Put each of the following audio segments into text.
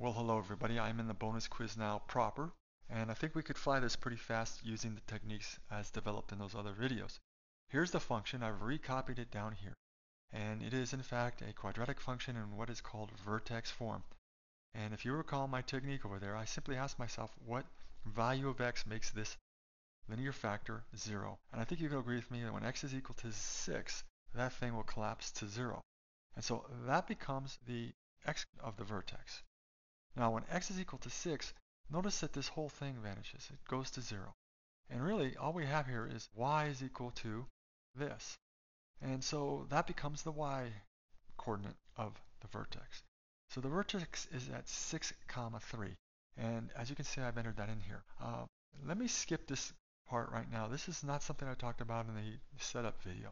Well, hello everybody. I'm in the bonus quiz now proper, and I think we could fly this pretty fast using the techniques as developed in those other videos. Here's the function. I've recopied it down here, and it is in fact a quadratic function in what is called vertex form. And if you recall my technique over there, I simply asked myself what value of x makes this linear factor 0. And I think you can agree with me that when x is equal to 6, that thing will collapse to 0. And so that becomes the x of the vertex. Now when x is equal to 6, notice that this whole thing vanishes. It goes to 0. And really all we have here is y is equal to this. And so that becomes the y coordinate of the vertex. So the vertex is at 6, 3. And as you can see, I've entered that in here. Let me skip this part right now. This is not something I talked about in the setup video.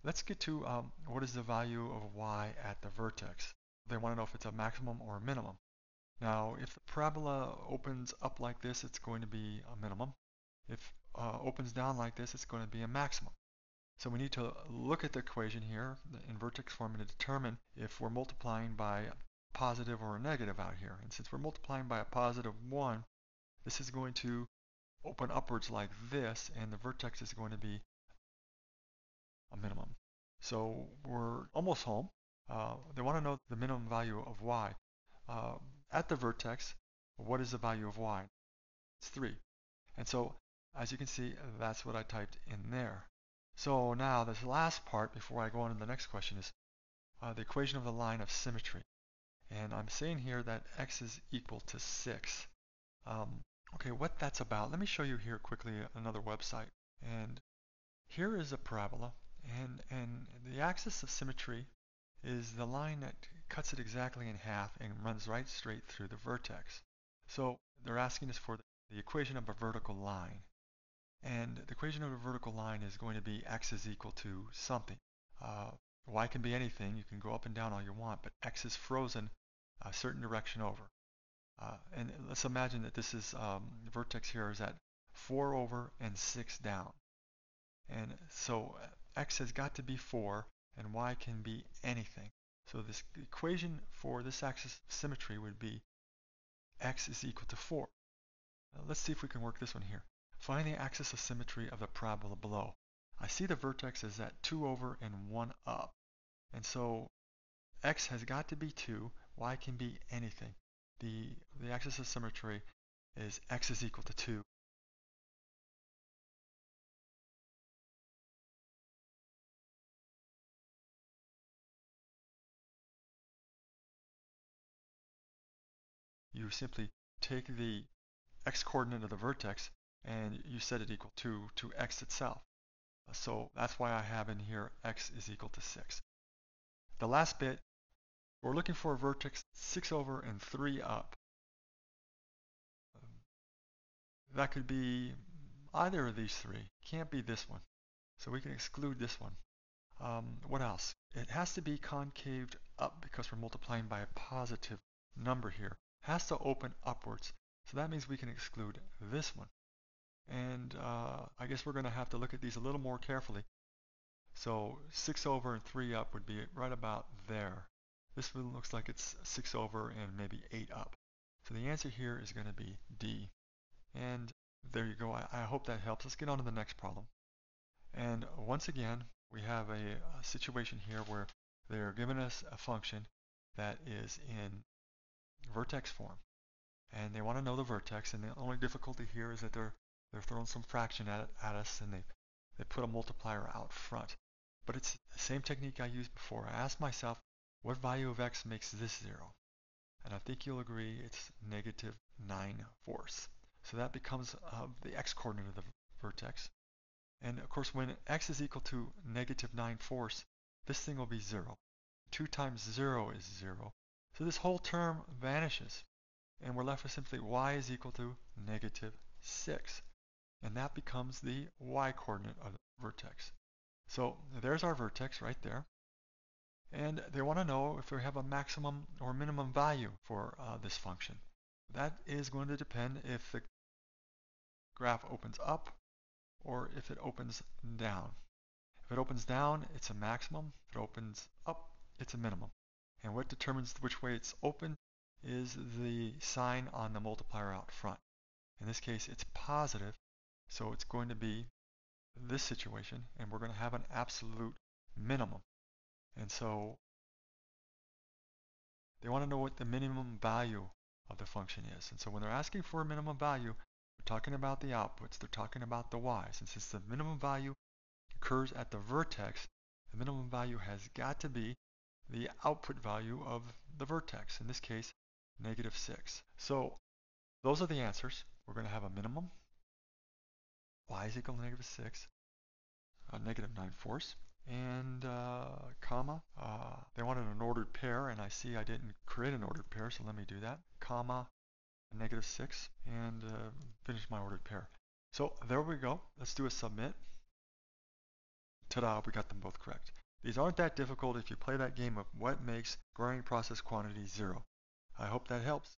Let's get to what is the value of y at the vertex. They want to know if it's a maximum or a minimum. Now, if the parabola opens up like this, it's going to be a minimum. If opens down like this, it's going to be a maximum. So we need to look at the equation here in vertex form to determine if we're multiplying by a positive or a negative out here. And since we're multiplying by a positive 1, this is going to open upwards like this, and the vertex is going to be a minimum. So we're almost home. They want to know the minimum value of y. At the vertex, what is the value of y? It's 3. And so, as you can see, that's what I typed in there. So now, this last part, before I go on to the next question, is the equation of the line of symmetry. And I'm saying here that x is equal to 6. Okay, what that's about, let me show you here quickly another website. And here is a parabola, and the axis of symmetry is the line that cuts it exactly in half and runs right straight through the vertex. So they're asking us for the equation of a vertical line. And the equation of a vertical line is going to be x is equal to something. Y can be anything. You can go up and down all you want, but x is frozen a certain direction over. And let's imagine that this is the vertex here is at 4 over and 6 down. And so x has got to be 4, and y can be anything. So this equation for this axis of symmetry would be x is equal to 4. Now let's see if we can work this one here. Find the axis of symmetry of the parabola below. I see the vertex is at 2 over and 1 up. And so x has got to be 2, y can be anything. The axis of symmetry is x is equal to 2. You simply take the x-coordinate of the vertex and you set it equal to x itself. So that's why I have in here x is equal to 6. The last bit, we're looking for a vertex 6 over and 3 up. That could be either of these three. Can't be this one. So we can exclude this one. What else? It has to be concaved up because we're multiplying by a positive number here. It has to open upwards. So that means we can exclude this one. And I guess we're going to have to look at these a little more carefully. So 6 over and 3 up would be right about there. This one looks like it's 6 over and maybe 8 up. So the answer here is going to be D. And there you go. I hope that helps. Let's get on to the next problem. And once again, we have a situation here where they're giving us a function that is in vertex form. And they want to know the vertex, and the only difficulty here is that they're throwing some fraction at us, and they put a multiplier out front. But it's the same technique I used before. I asked myself, what value of x makes this 0? And I think you'll agree it's negative 9/4. So that becomes the x-coordinate of the vertex. And of course, when x is equal to negative 9/4, this thing will be 0. 2 times 0 is 0. So this whole term vanishes. And we're left with simply y is equal to negative 6. And that becomes the y-coordinate of the vertex. So there's our vertex right there. And they want to know if we have a maximum or minimum value for this function. That is going to depend if the graph opens up or if it opens down. If it opens down, it's a maximum. If it opens up, it's a minimum. And what determines which way it's open is the sign on the multiplier out front. In this case, it's positive, so it's going to be this situation, and we're going to have an absolute minimum. And so they want to know what the minimum value of the function is. And so when they're asking for a minimum value, they're talking about the outputs, they're talking about the y's. And since the minimum value occurs at the vertex, the minimum value has got to be the output value of the vertex, in this case, -6. So those are the answers. We're going to have a minimum, y is equal to -6, -9/4, and comma. They wanted an ordered pair, and I see I didn't create an ordered pair, so let me do that. Comma, -6, and finish my ordered pair. So there we go. Let's do a submit. Ta-da, we got them both correct. These aren't that difficult if you play that game of what makes growing process quantity 0. I hope that helps.